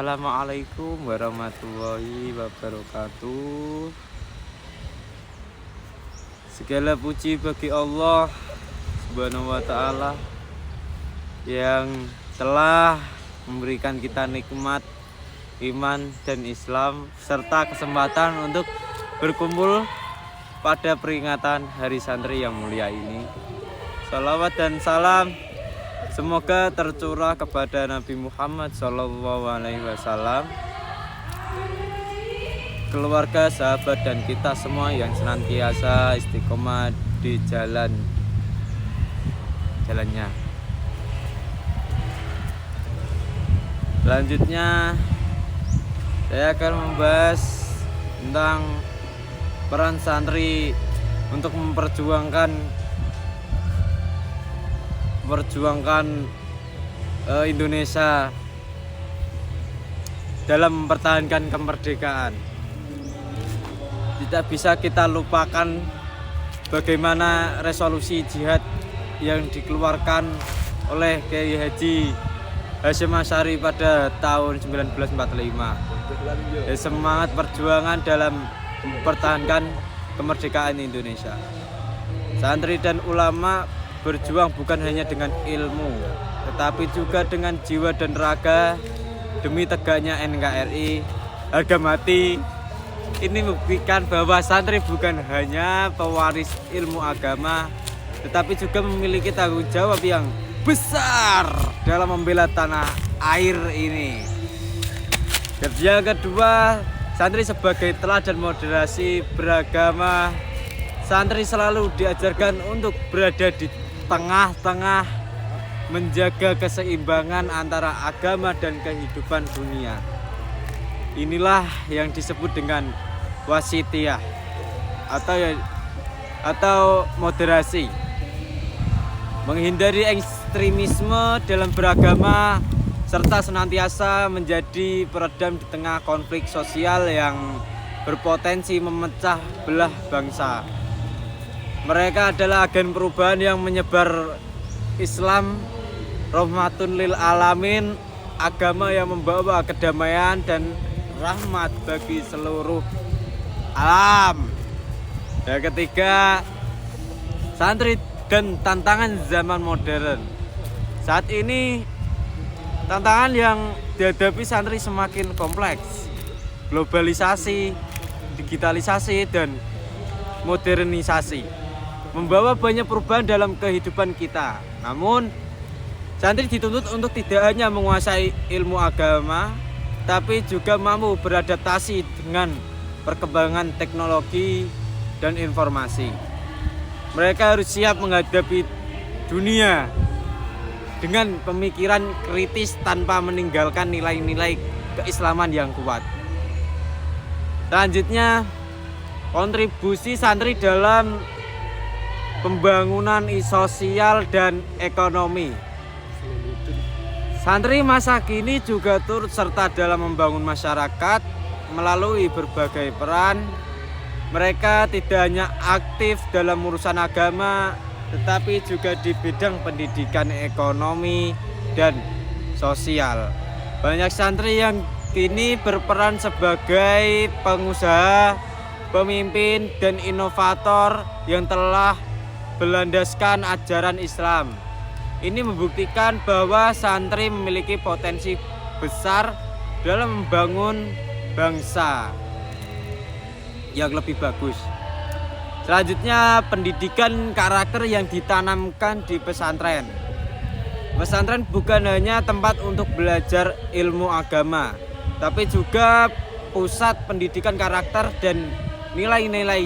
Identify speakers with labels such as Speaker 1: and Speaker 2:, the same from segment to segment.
Speaker 1: Assalamualaikum warahmatullahi wabarakatuh. Segala puji bagi Allah Subhanahu wa ta'ala yang telah memberikan kita nikmat iman dan Islam serta kesempatan untuk berkumpul pada peringatan Hari Santri yang mulia ini. Salawat dan salam semoga tercurah kepada Nabi Muhammad SAW, keluarga, sahabat, dan kita semua yang senantiasa istiqomah di jalannya. Selanjutnya saya akan membahas tentang peran santri untuk memperjuangkan Indonesia dalam mempertahankan kemerdekaan. Tidak bisa kita lupakan bagaimana resolusi jihad yang dikeluarkan oleh Kiai Haji Hasyim Asy'ari pada tahun 1945. Semangat perjuangan dalam mempertahankan kemerdekaan Indonesia. Santri dan ulama berjuang bukan hanya dengan ilmu, tetapi juga dengan jiwa dan raga demi tegaknya NKRI harga mati. Ini membuktikan bahwa santri bukan hanya pewaris ilmu agama, tetapi juga memiliki tanggung jawab yang besar dalam membela tanah air ini. Dan yang kedua, santri sebagai teladan moderasi beragama. Santri selalu diajarkan untuk berada di tengah-tengah, menjaga keseimbangan antara agama dan kehidupan dunia. Inilah yang disebut dengan wasitiyah atau moderasi. Menghindari ekstremisme dalam beragama serta senantiasa menjadi peredam di tengah konflik sosial yang berpotensi memecah belah bangsa. Mereka adalah agen perubahan yang menyebar Islam, rahmatun lil alamin, agama yang membawa kedamaian dan rahmat bagi seluruh alam. Yang ketiga, santri dan tantangan zaman modern. Saat ini tantangan yang dihadapi santri semakin kompleks. Globalisasi, digitalisasi, dan modernisasi membawa banyak perubahan dalam kehidupan kita. Namun, santri dituntut untuk tidak hanya menguasai ilmu agama, tapi juga mampu beradaptasi dengan perkembangan teknologi dan informasi. Mereka harus siap menghadapi dunia dengan pemikiran kritis tanpa meninggalkan nilai-nilai keislaman yang kuat. Selanjutnya, kontribusi santri dalam pembangunan sosial dan ekonomi. Santri masa kini juga turut serta dalam membangun masyarakat melalui berbagai peran. Mereka tidak hanya aktif dalam urusan agama, tetapi juga di bidang pendidikan, ekonomi, dan sosial. Banyak santri yang kini berperan sebagai pengusaha, pemimpin, dan inovator yang telah berlandaskan ajaran Islam. Ini membuktikan bahwa santri memiliki potensi besar dalam membangun bangsa yang lebih bagus. Selanjutnya, pendidikan karakter yang ditanamkan di pesantren. Pesantren bukan hanya tempat untuk belajar ilmu agama, tapi juga pusat pendidikan karakter dan nilai-nilai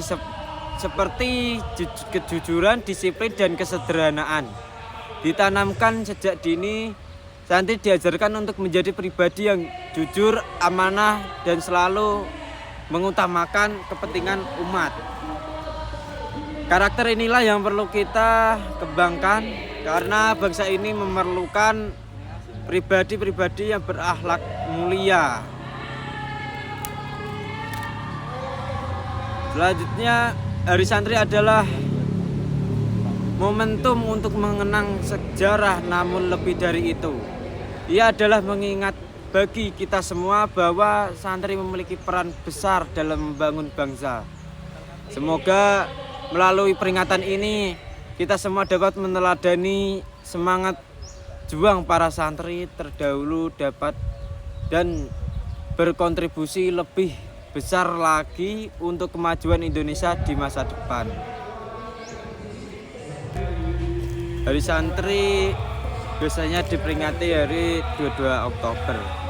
Speaker 1: seperti kejujuran, disiplin, dan kesederhanaan. Ditanamkan sejak dini, santri diajarkan untuk menjadi pribadi yang jujur, amanah, dan selalu mengutamakan kepentingan umat. Karakter inilah yang perlu kita kembangkan karena bangsa ini memerlukan pribadi-pribadi yang berakhlak mulia. Selanjutnya, Hari Santri adalah momentum untuk mengenang sejarah, namun lebih dari itu, ia adalah mengingat bagi kita semua bahwa santri memiliki peran besar dalam membangun bangsa. Semoga melalui peringatan ini kita semua dapat meneladani semangat juang para santri terdahulu dapat dan berkontribusi lebih besar lagi untuk kemajuan Indonesia di masa depan. Hari Santri biasanya diperingati hari 22 Oktober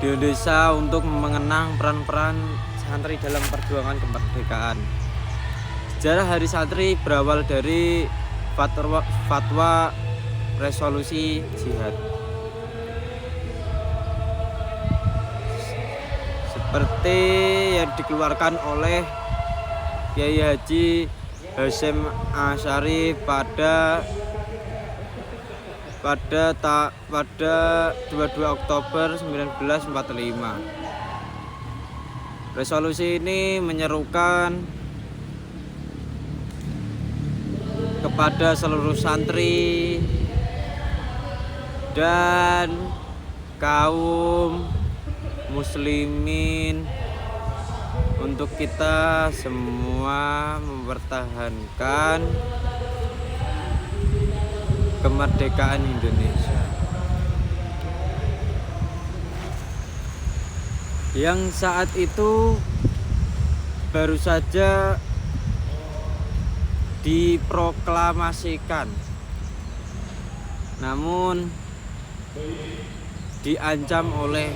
Speaker 1: di Indonesia untuk mengenang peran-peran santri dalam perjuangan kemerdekaan. Sejarah Hari Santri berawal dari fatwa resolusi jihad. Seperti yang dikeluarkan oleh Kiai Haji Hasyim Asy'ari pada 22 Oktober 1945. Resolusi ini menyerukan kepada seluruh santri dan kaum muslimin untuk kita semua mempertahankan kemerdekaan Indonesia yang saat itu baru saja diproklamasikan, namun diancam oleh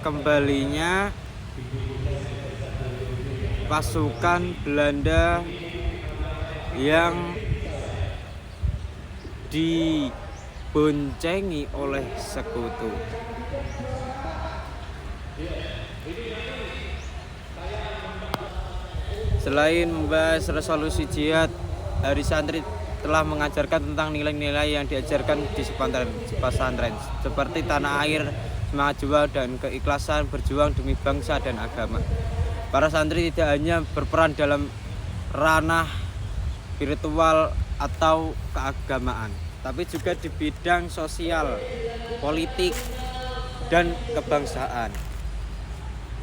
Speaker 1: kembalinya pasukan Belanda yang diboncengi oleh sekutu. Selain membahas resolusi jihad, Hari Santri telah mengajarkan tentang nilai-nilai yang diajarkan di pesantren seperti tanah air, semangat juang dan keikhlasan berjuang demi bangsa dan agama. Para santri tidak hanya berperan dalam ranah spiritual atau keagamaan, tapi juga di bidang sosial, politik, dan kebangsaan.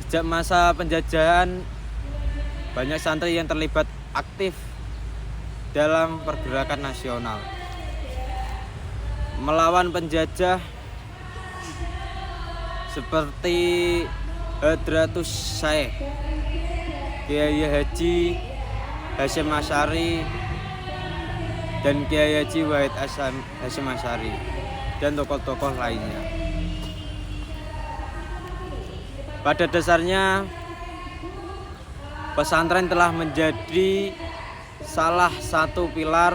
Speaker 1: Sejak masa penjajahan, banyak santri yang terlibat aktif dalam pergerakan nasional melawan penjajah seperti Hadratus Syekh Kiai Haji Hasyim Asy'ari dan Kiai Haji Wahid Hasyim Asy'ari dan tokoh-tokoh lainnya. Pada dasarnya pesantren telah menjadi salah satu pilar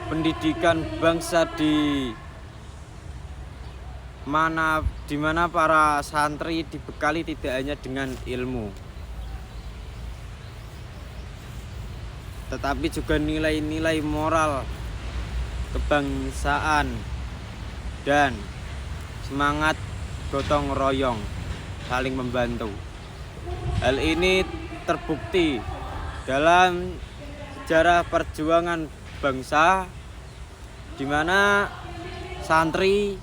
Speaker 1: pendidikan bangsa di mana para santri dibekali tidak hanya dengan ilmu, tetapi juga nilai-nilai moral, kebangsaan, dan semangat gotong royong, saling membantu. Hal ini terbukti dalam sejarah perjuangan bangsa, di mana santri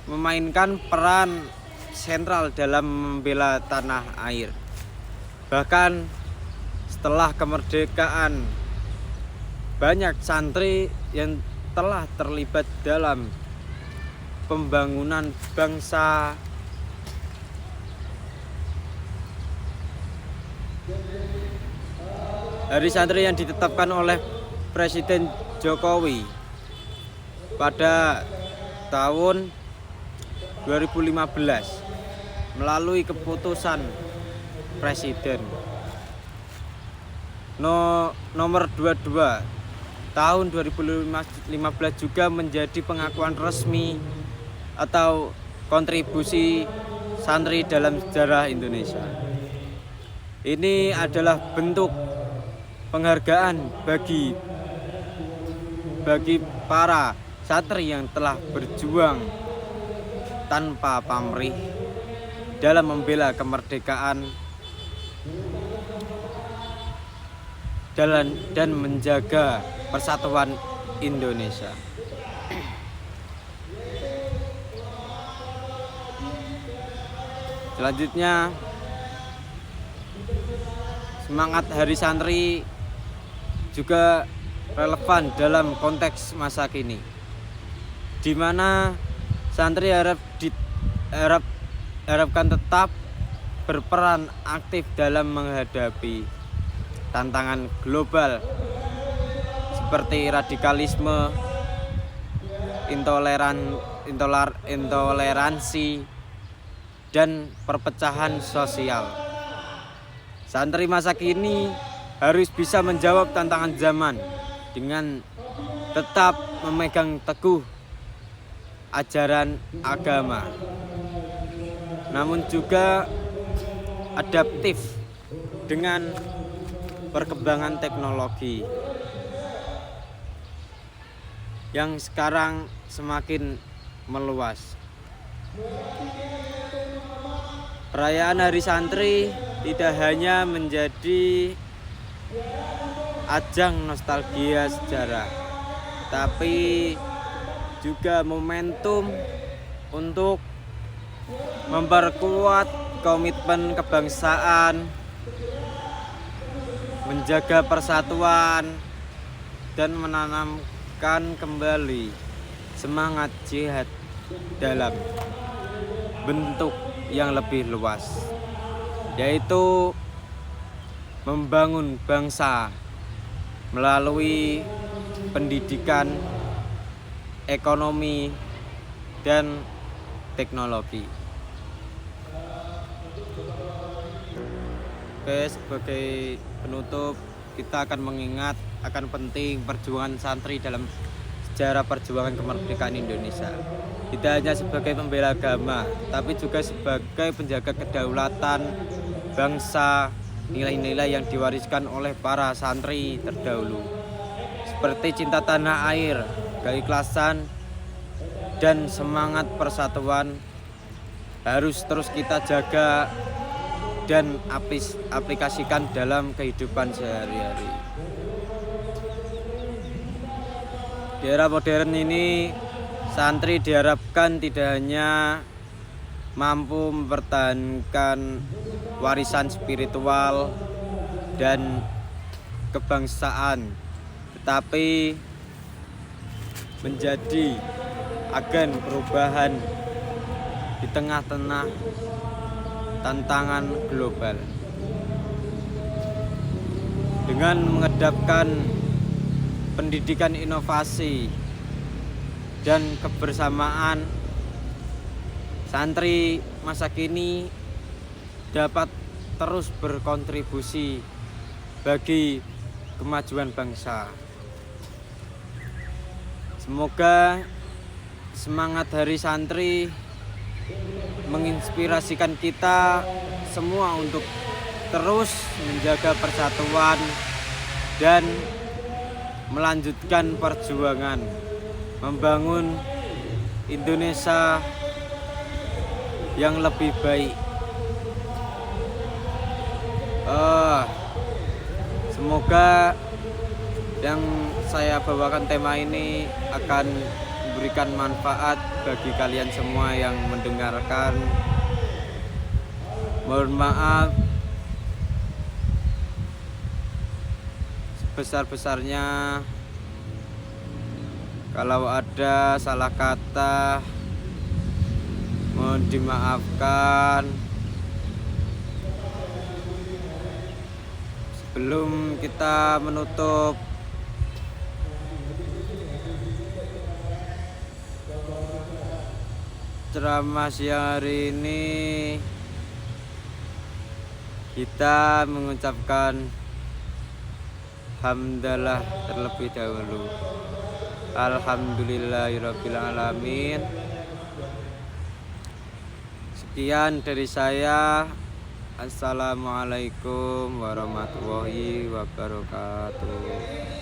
Speaker 1: memainkan peran sentral dalam membela tanah air. Bahkan setelah kemerdekaan, banyak santri yang telah terlibat dalam pembangunan bangsa. Hari Santri yang ditetapkan oleh Presiden Jokowi pada tahun 2015 melalui keputusan Presiden nomor 22 tahun 2015 juga menjadi pengakuan resmi atau kontribusi santri dalam sejarah Indonesia. Ini adalah bentuk penghargaan bagi para santri yang telah berjuang tanpa pamrih dalam membela kemerdekaan dan menjaga persatuan Indonesia. Selanjutnya, semangat Hari Santri juga relevan dalam konteks masa kini, di mana santri harapkan tetap berperan aktif dalam menghadapi tantangan global seperti radikalisme, intoleransi, dan perpecahan sosial. Santri masa kini harus bisa menjawab tantangan zaman dengan tetap memegang teguh ajaran agama, namun juga adaptif dengan perkembangan teknologi yang sekarang semakin meluas. Perayaan Hari Santri tidak hanya menjadi ajang nostalgia sejarah, tapi juga momentum untuk memperkuat komitmen kebangsaan, menjaga persatuan, dan menanamkan kembali semangat jihad dalam bentuk yang lebih luas, yaitu membangun bangsa melalui pendidikan, ekonomi, dan teknologi. Oke, sebagai penutup, kita akan mengingat akan penting perjuangan santri dalam sejarah perjuangan kemerdekaan Indonesia. Tidak hanya sebagai pembela agama, tapi juga sebagai penjaga kedaulatan bangsa, nilai-nilai yang diwariskan oleh para santri terdahulu, seperti cinta tanah air, keikhlasan, dan semangat persatuan harus terus kita jaga dan aplikasikan dalam kehidupan sehari-hari. Di era modern ini, santri diharapkan tidak hanya mampu mempertahankan warisan spiritual dan kebangsaan, tetapi menjadi agen perubahan di tengah-tengah tantangan global. Dengan mengedepankan pendidikan inovasi dan kebersamaan, santri masa kini dapat terus berkontribusi bagi kemajuan bangsa. Semoga semangat Hari Santri menginspirasikan kita semua untuk terus menjaga persatuan dan melanjutkan perjuangan membangun Indonesia yang lebih baik. Semoga yang saya bawakan tema ini akan memberikan manfaat bagi kalian semua yang mendengarkan. Mohon maaf sebesar-besarnya kalau ada salah kata, mohon dimaafkan. Sebelum kita menutup, ceramah siang hari ini, kita mengucapkan hamdalah terlebih dahulu. Alhamdulillahirabbil alamin. Sekian dari saya. Assalamualaikum warahmatullahi wabarakatuh.